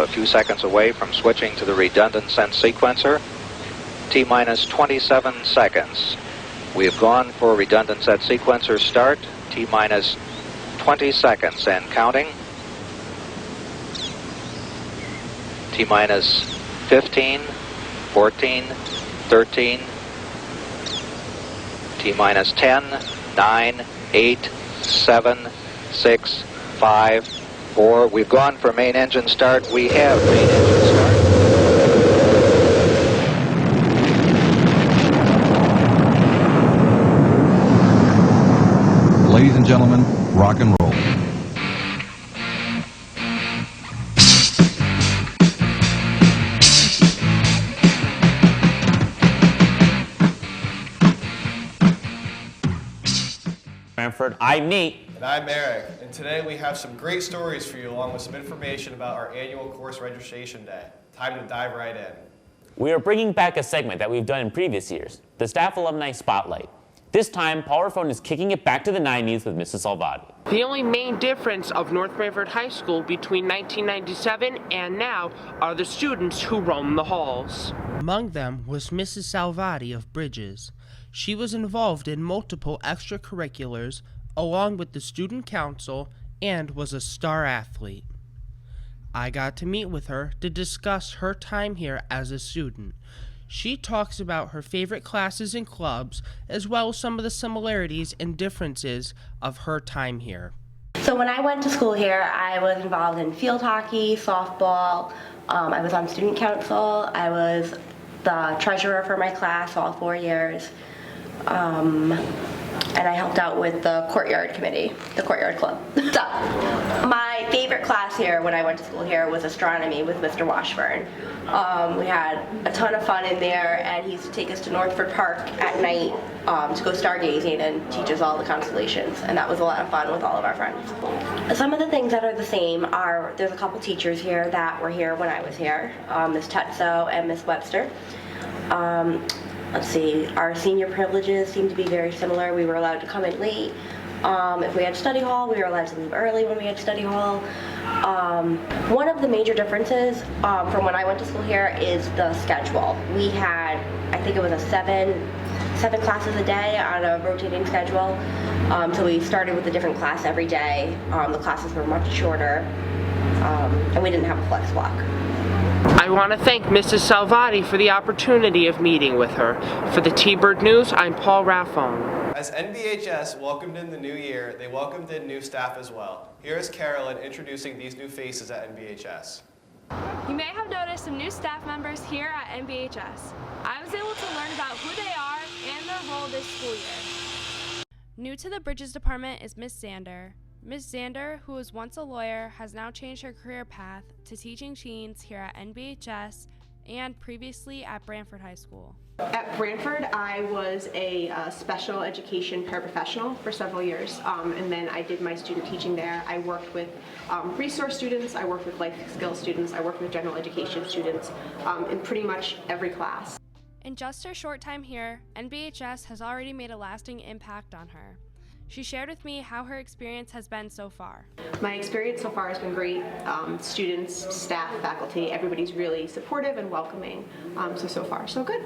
A few seconds away from switching to the redundant sense sequencer. T-minus 27 seconds. We have gone for redundant set sequencer start. T-minus 20 seconds and counting. T-minus 15, 14, 13. T-minus 10, 9, 8, 7, 6, 5, 4. We've gone for main engine start. We have main engine start. Ladies and gentlemen, rock and roll. Branford. I'm Nate. And I'm Eric. And today we have some great stories for you along with some information about our annual course registration day. Time to dive right in. We are bringing back a segment that we've done in previous years, the Staff Alumni Spotlight. This time, Paul Raffone is kicking it back to the 90s with Mrs. Salvati. The only main difference of North Branford High School between 1997 and now are the students who roam the halls. Among them was Mrs. Salvati of Bridges. She was involved in multiple extracurriculars along with the student council and was a star athlete. I got to meet with her to discuss her time here as a student. She talks about her favorite classes and clubs, as well as some of the similarities and differences of her time here. So when I went to school here, I was involved in field hockey, softball, I was on student council, I was the treasurer for my class all 4 years, and I helped out with the courtyard committee, the courtyard club. So, my favorite class here when I went to school here was astronomy with Mr. Washburn. We had a ton of fun in there, and he used to take us to Northford Park at night to go stargazing and teach us all the constellations, and that was a lot of fun with all of our friends. Some of the things that are the same are, there's a couple teachers here that were here when I was here, Miss Tetso and Miss Webster. Let's see, our senior privileges seem to be very similar. We were allowed to come in late. If we had study hall, we were allowed to leave early when we had study hall. One of the major differences from when I went to school here is the schedule. We had, I think it was a seven classes a day on a rotating schedule. So we started with a different class every day. The classes were much shorter, and we didn't have a flex block. I want to thank Mrs. Salvati for the opportunity of meeting with her. For the T-Bird News, I'm Paul Raffone. As NBHS welcomed in the new year, they welcomed in new staff as well. Here is Carolyn introducing these new faces at NBHS. You may have noticed some new staff members here at NBHS. I was able to learn about who they are and their role this school year. New to the Bridges Department is Miss Zander. Ms. Zander, who was once a lawyer, has now changed her career path to teaching teens here at NBHS and previously at Branford High School. At Branford, I was a special education paraprofessional for several years, and then I did my student teaching there. I worked with resource students, I worked with life skills students, I worked with general education students in pretty much every class. In just her short time here, NBHS has already made a lasting impact on her. She shared with me how her experience has been so far. My experience so far has been great. Students, staff, faculty, everybody's really supportive and welcoming. So far, so good.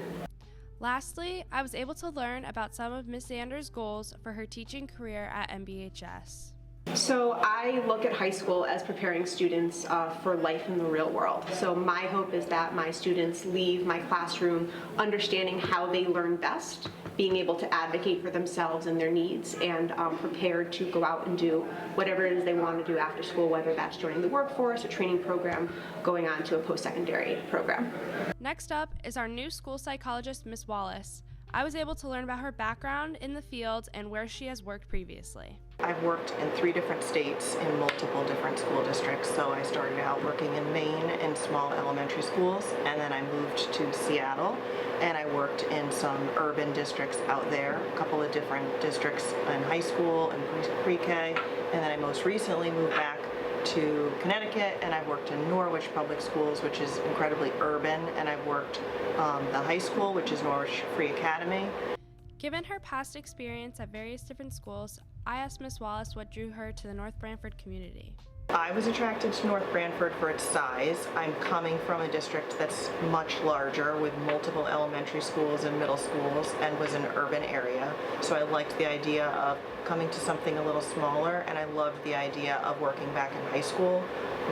Lastly, I was able to learn about some of Ms. Zander's goals for her teaching career at NBHS. So I look at high school as preparing students for life in the real world. So my hope is that my students leave my classroom understanding how they learn best, being able to advocate for themselves and their needs, and prepared to go out and do whatever it is they want to do after school, whether that's joining the workforce, a training program, going on to a post-secondary program. Next up is our new school psychologist, Ms. Wallace. I was able to learn about her background in the field and where she has worked previously. I've worked in 3 different states in multiple different school districts. So I started out working in Maine in small elementary schools, and then I moved to Seattle, and I worked in some urban districts out there, a couple of different districts in high school and pre-K, and then I most recently moved back to Connecticut, and I've worked in Norwich Public Schools, which is incredibly urban, and I've worked the high school, which is Norwich Free Academy. Given her past experience at various different schools, I asked Ms. Wallace what drew her to the North Branford community. I was attracted to North Branford for its size. I'm coming from a district that's much larger with multiple elementary schools and middle schools and was an urban area. So I liked the idea of coming to something a little smaller, and I loved the idea of working back in high school.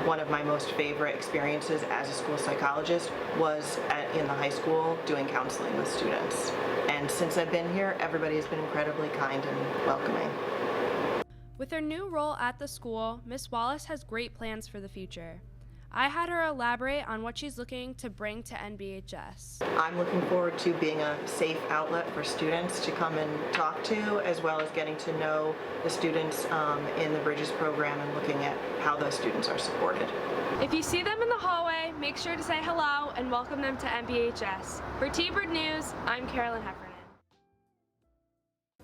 One of my most favorite experiences as a school psychologist was in the high school doing counseling with students. And since I've been here, everybody has been incredibly kind and welcoming. With her new role at the school, Miss Wallace has great plans for the future. I had her elaborate on what she's looking to bring to NBHS. I'm looking forward to being a safe outlet for students to come and talk to, as well as getting to know the students in the Bridges program and looking at how those students are supported. If you see them in the hallway, make sure to say hello and welcome them to NBHS. For T-Bird News, I'm Carolyn Heffernan.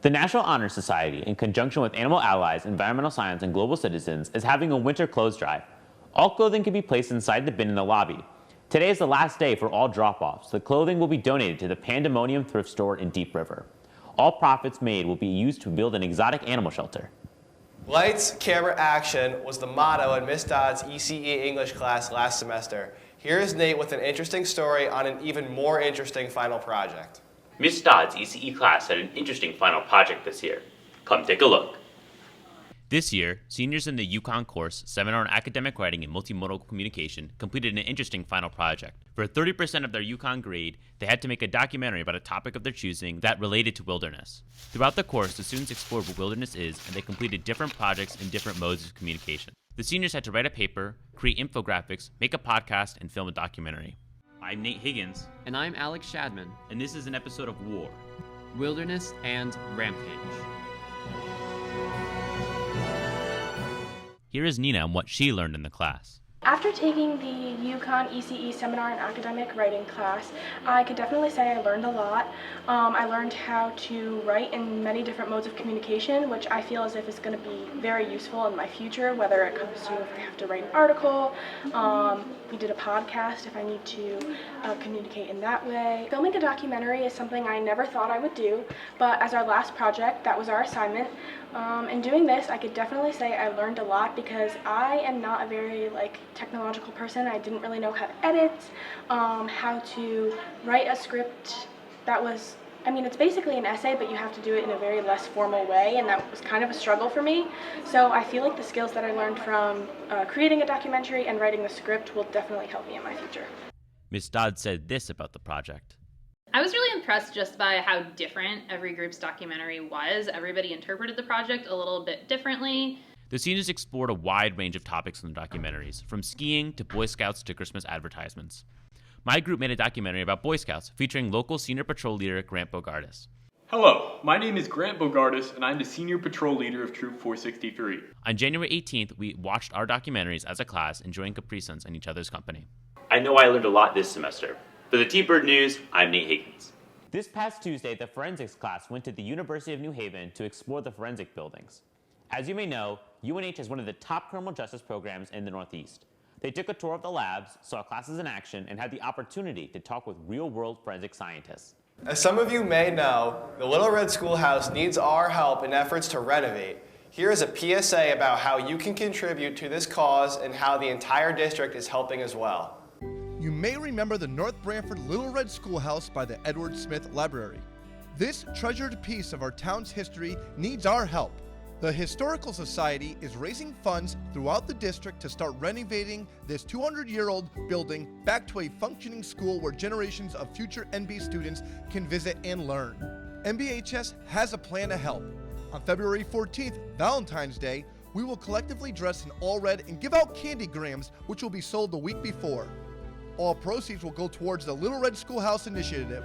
The National Honor Society, in conjunction with Animal Allies, Environmental Science, and Global Citizens, is having a winter clothes drive. All clothing can be placed inside the bin in the lobby. Today is the last day for all drop-offs. The clothing will be donated to the Pandemonium Thrift Store in Deep River. All profits made will be used to build an exotic animal shelter. Lights, camera, action was the motto in Miss Dodd's ECE English class last semester. Here is Nate with an interesting story on an even more interesting final project. Miss Dodd's ECE class had an interesting final project this year. Come take a look. This year, seniors in the UConn course, Seminar on Academic Writing and Multimodal Communication, completed an interesting final project. For 30% of their UConn grade, they had to make a documentary about a topic of their choosing that related to wilderness. Throughout the course, the students explored what wilderness is, and they completed different projects in different modes of communication. The seniors had to write a paper, create infographics, make a podcast, and film a documentary. I'm Nate Higgins. And I'm Alex Shadman. And this is an episode of War, Wilderness, and Rampage. Here is Nina on what she learned in the class. After taking the UConn ECE Seminar in Academic Writing class, I could definitely say I learned a lot. I learned how to write in many different modes of communication, which I feel as if is going to be very useful in my future, whether it comes to if I have to write an article, we did a podcast if I need to communicate in that way. Filming a documentary is something I never thought I would do, but as our last project, that was our assignment. In doing this, I could definitely say I learned a lot because I am not a very technological person. I didn't really know how to edit, how to write a script that was, it's basically an essay, but you have to do it in a very less formal way, and that was kind of a struggle for me. So I feel like the skills that I learned from creating a documentary and writing the script will definitely help me in my future. Ms. Dodd said this about the project. I was really impressed just by how different every group's documentary was. Everybody interpreted the project a little bit differently. The seniors explored a wide range of topics in the documentaries, from skiing to Boy Scouts to Christmas advertisements. My group made a documentary about Boy Scouts featuring local senior patrol leader Grant Bogardus. Hello, my name is Grant Bogardus, and I'm the senior patrol leader of Troop 463. On January 18th, we watched our documentaries as a class, enjoying Capri Suns and each other's company. I know I learned a lot this semester. For the T-Bird News, I'm Nate Higgins. This past Tuesday, the forensics class went to the University of New Haven to explore the forensic buildings. As you may know, UNH is one of the top criminal justice programs in the Northeast. They took a tour of the labs, saw classes in action, and had the opportunity to talk with real-world forensic scientists. As some of you may know, the Little Red Schoolhouse needs our help in efforts to renovate. Here is a PSA about how you can contribute to this cause and how the entire district is helping as well. You may remember the North Branford Little Red Schoolhouse by the Edward Smith Library. This treasured piece of our town's history needs our help. The Historical Society is raising funds throughout the district to start renovating this 200-year-old building back to a functioning school where generations of future NB students can visit and learn. NBHS has a plan to help. On February 14th, Valentine's Day, we will collectively dress in all red and give out candy grams, which will be sold the week before. All proceeds will go towards the Little Red Schoolhouse initiative.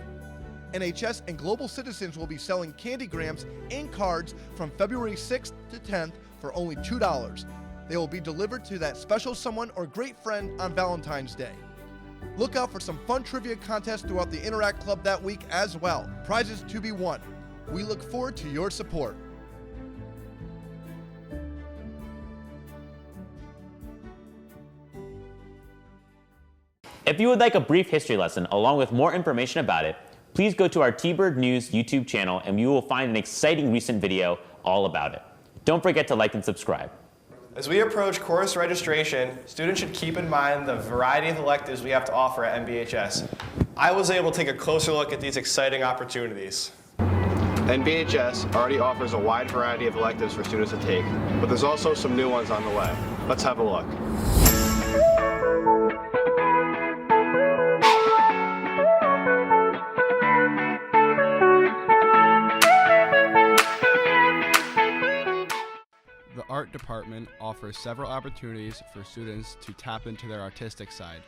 NHS and Global Citizens will be selling candy grams and cards from February 6th to 10th for only $2. They will be delivered to that special someone or great friend on Valentine's Day. Look out for some fun trivia contests throughout the Interact Club that week as well. Prizes to be won. We look forward to your support. If you would like a brief history lesson along with more information about it, please go to our T-Bird News YouTube channel and you will find an exciting recent video all about it. Don't forget to like and subscribe. As we approach course registration, students should keep in mind the variety of electives we have to offer at NBHS. I was able to take a closer look at these exciting opportunities. NBHS already offers a wide variety of electives for students to take, but there's also some new ones on the way. Let's have a look. The art department offers several opportunities for students to tap into their artistic side.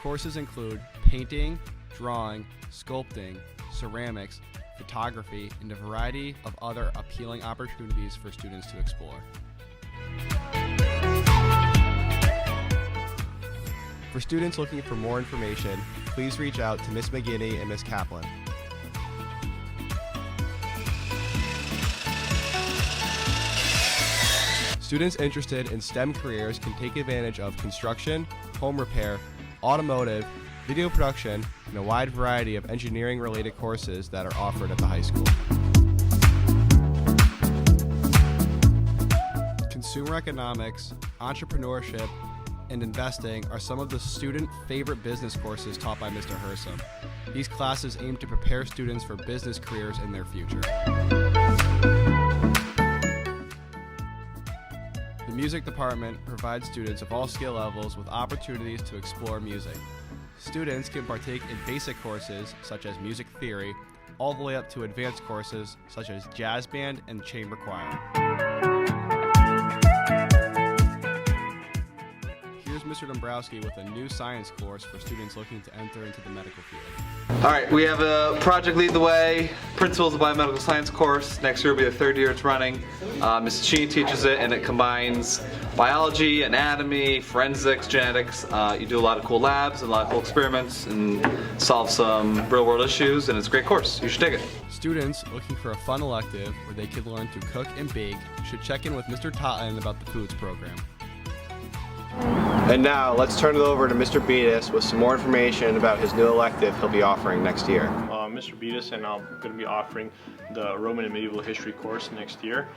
Courses include painting, drawing, sculpting, ceramics, photography, and a variety of other appealing opportunities for students to explore. For students looking for more information, please reach out to Ms. McGinney and Ms. Kaplan. Students interested in STEM careers can take advantage of construction, home repair, automotive, video production, and a wide variety of engineering-related courses that are offered at the high school. Consumer economics, entrepreneurship, and investing are some of the student favorite business courses taught by Mr. Hersom. These classes aim to prepare students for business careers in their future. The music department provides students of all skill levels with opportunities to explore music. Students can partake in basic courses such as music theory, all the way up to advanced courses such as jazz band and chamber choir. Here's Mr. Dombrowski with a new science course for students looking to enter into the medical field. All right, we have a Project Lead the Way, Principles of Biomedical Science course. Next year will be the third year it's running. Mrs. Sheen teaches it, and it combines biology, anatomy, forensics, genetics. You do a lot of cool labs and a lot of cool experiments and solve some real world issues, and it's a great course. You should take it. Students looking for a fun elective where they can learn to cook and bake should check in with Mr. Totten about the foods program. And now, let's turn it over to Mr. Beatus with some more information about his new elective he'll be offering next year. Mr. Beatus, and I'm going to be offering the Roman and Medieval History course next year.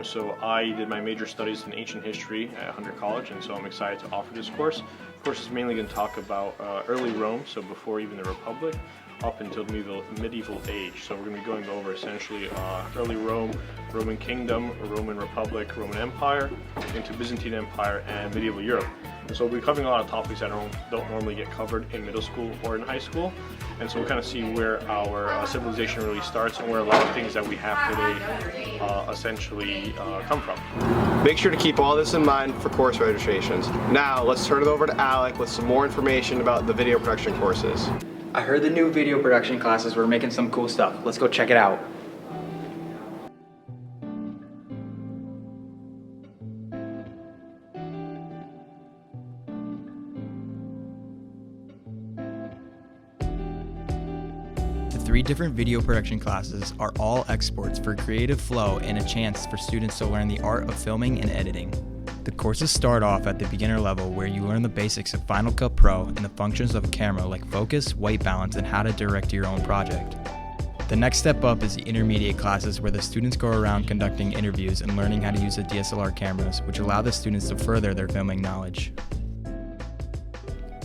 So I did my major studies in ancient history at Hunter College, and so I'm excited to offer this course. The course is mainly going to talk about early Rome, so before even the Republic, up until the medieval age. So we're going to be going over essentially early Rome, Roman Kingdom, Roman Republic, Roman Empire, into Byzantine Empire, and medieval Europe. And so we'll be covering a lot of topics that don't normally get covered in middle school or in high school. And so we'll kind of see where our civilization really starts and where a lot of things that we have today essentially come from. Make sure to keep all this in mind for course registrations. Now, let's turn it over to Alec with some more information about the video production courses. I heard the new video production classes were making some cool stuff. Let's go check it out. The 3 different video production classes are all exports for creative flow and a chance for students to learn the art of filming and editing. The courses start off at the beginner level where you learn the basics of Final Cut Pro and the functions of a camera like focus, white balance, and how to direct your own project. The next step up is the intermediate classes where the students go around conducting interviews and learning how to use the DSLR cameras, which allow the students to further their filming knowledge.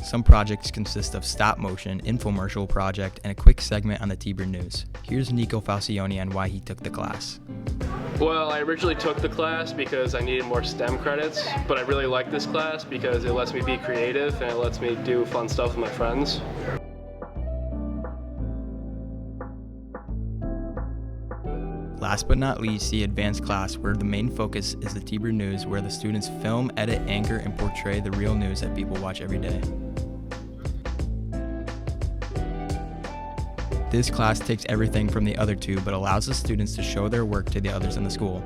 Some projects consist of stop motion, infomercial project, and a quick segment on the T-Bird News. Here's Nico Falcioni on why he took the class. Well, I originally took the class because I needed more STEM credits, but I really like this class because it lets me be creative and it lets me do fun stuff with my friends. Last but not least, the advanced class, where the main focus is the T-Bird News, where the students film, edit, anchor, and portray the real news that people watch every day. This class takes everything from the other 2, but allows the students to show their work to the others in the school.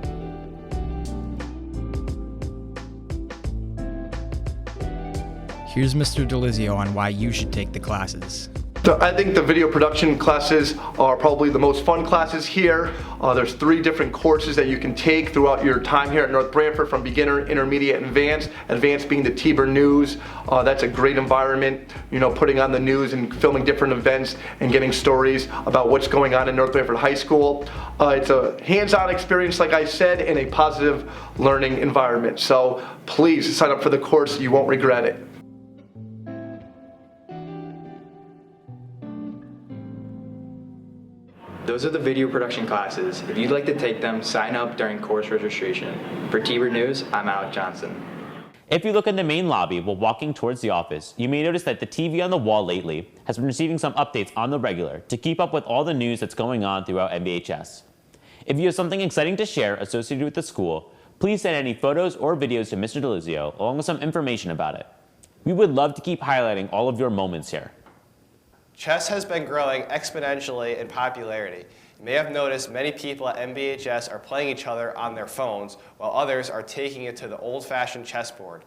Here's Mr. Delizio on why you should take the classes. I think the video production classes are probably the most fun classes here. There's 3 different courses that you can take throughout your time here at North Branford, from beginner, intermediate, and advanced. Advanced being the T-Bird News. That's a great environment, you know, putting on the news and filming different events and getting stories about what's going on in North Branford High School. It's a hands-on experience, like I said, in a positive learning environment. So please sign up for the course. You won't regret it. Those are the video production classes. If you'd like to take them, sign up during course registration. For T-Bird News, I'm Alec Johnson. If you look in the main lobby while walking towards the office, you may notice that the TV on the wall lately has been receiving some updates on the regular to keep up with all the news that's going on throughout MBHS. If you have something exciting to share associated with the school, please send any photos or videos to Mr. Delizio along with some information about it. We would love to keep highlighting all of your moments here. Chess has been growing exponentially in popularity. You may have noticed many people at MBHS are playing each other on their phones, while others are taking it to the old-fashioned chessboard.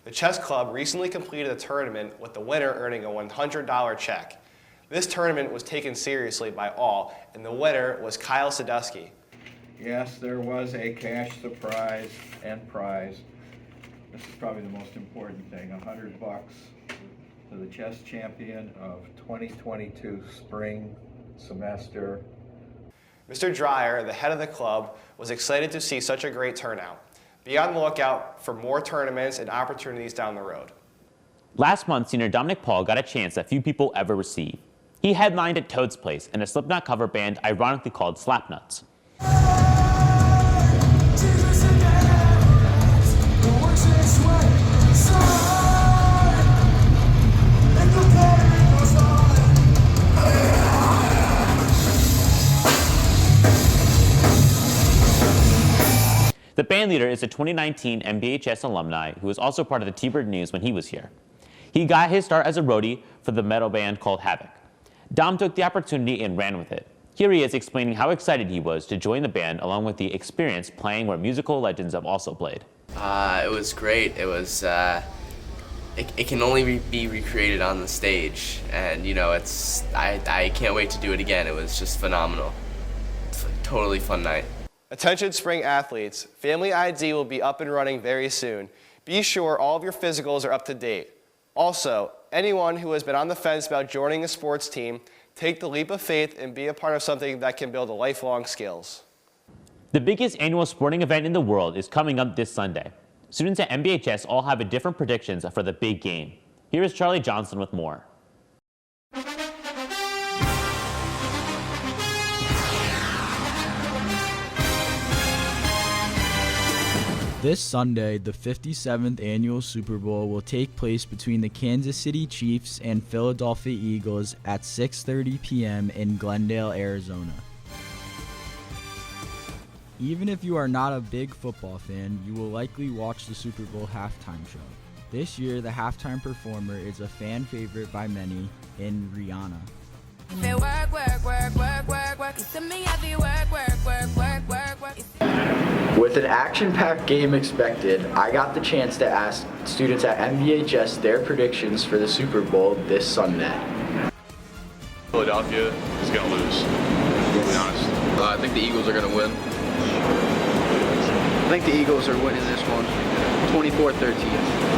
The chess club recently completed a tournament with the winner earning a $100 check. This tournament was taken seriously by all, and the winner was Kyle Sadusky. Yes, there was a cash surprise and prize. This is probably the most important thing, $100 to the chess champion of 2022 spring semester. Mr. Dreyer, the head of the club, was excited to see such a great turnout. Be on the lookout for more tournaments and opportunities down the road. Last month, senior Dominic Paul got a chance that few people ever receive. He headlined at Toad's Place in a Slipknot cover band ironically called Slapnuts. The band leader is a 2019 MBHS alumni who was also part of the T-Bird News when he was here. He got his start as a roadie for the metal band called Havoc. Dom took the opportunity and ran with it. Here he is explaining how excited he was to join the band along with the experience playing where musical legends have also played. It was great. It was, it can only be recreated on the stage, and you know, I can't wait to do it again. It was just phenomenal. It's a totally fun night. Attention spring athletes, Family ID will be up and running very soon. Be sure all of your physicals are up to date. Also, anyone who has been on the fence about joining a sports team, take the leap of faith and be a part of something that can build lifelong skills. The biggest annual sporting event in the world is coming up this Sunday. Students at MBHS all have different predictions for the big game. Here is Charlie Johnson with more. This Sunday, the 57th annual Super Bowl will take place between the Kansas City Chiefs and Philadelphia Eagles at 6:30 p.m. in Glendale, Arizona. Even if you are not a big football fan, you will likely watch the Super Bowl halftime show. This year, the halftime performer is a fan favorite by many in Rihanna. With an action-packed game expected, I got the chance to ask students at MBHS their predictions for the Super Bowl this Sunday. Philadelphia is going to lose, to be honest. I think the Eagles are going to win. I think the Eagles are winning this one, 24-13.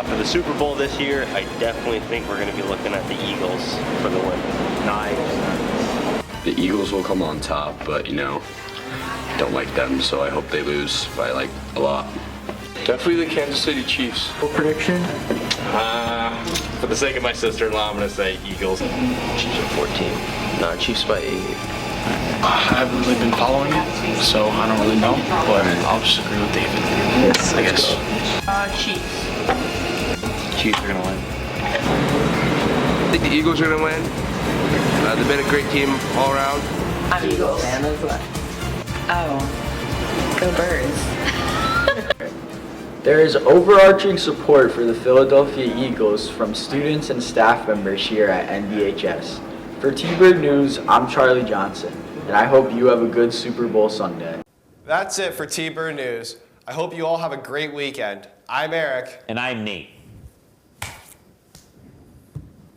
For the Super Bowl this year, I definitely think we're going to be looking at the Eagles for the win. Nice. The Eagles will come on top, but you know, don't like them, so I hope they lose by like a lot. Definitely the Kansas City Chiefs. What prediction? For the sake of my sister-in-law, I'm going to say Eagles. Chiefs are 14. No, Chiefs by 8. I haven't really been following it, so I don't really know, but I'll just agree with David. Yes, I guess. Chiefs. Chiefs are going to win. I think the Eagles are going to win. They've been a great team all around. I'm Eagles fan as well. Oh, go Birds. There is overarching support for the Philadelphia Eagles from students and staff members here at NBHS. For T-Bird News, I'm Charlie Johnson, and I hope you have a good Super Bowl Sunday. That's it for T-Bird News. I hope you all have a great weekend. I'm Eric. And I'm Nate.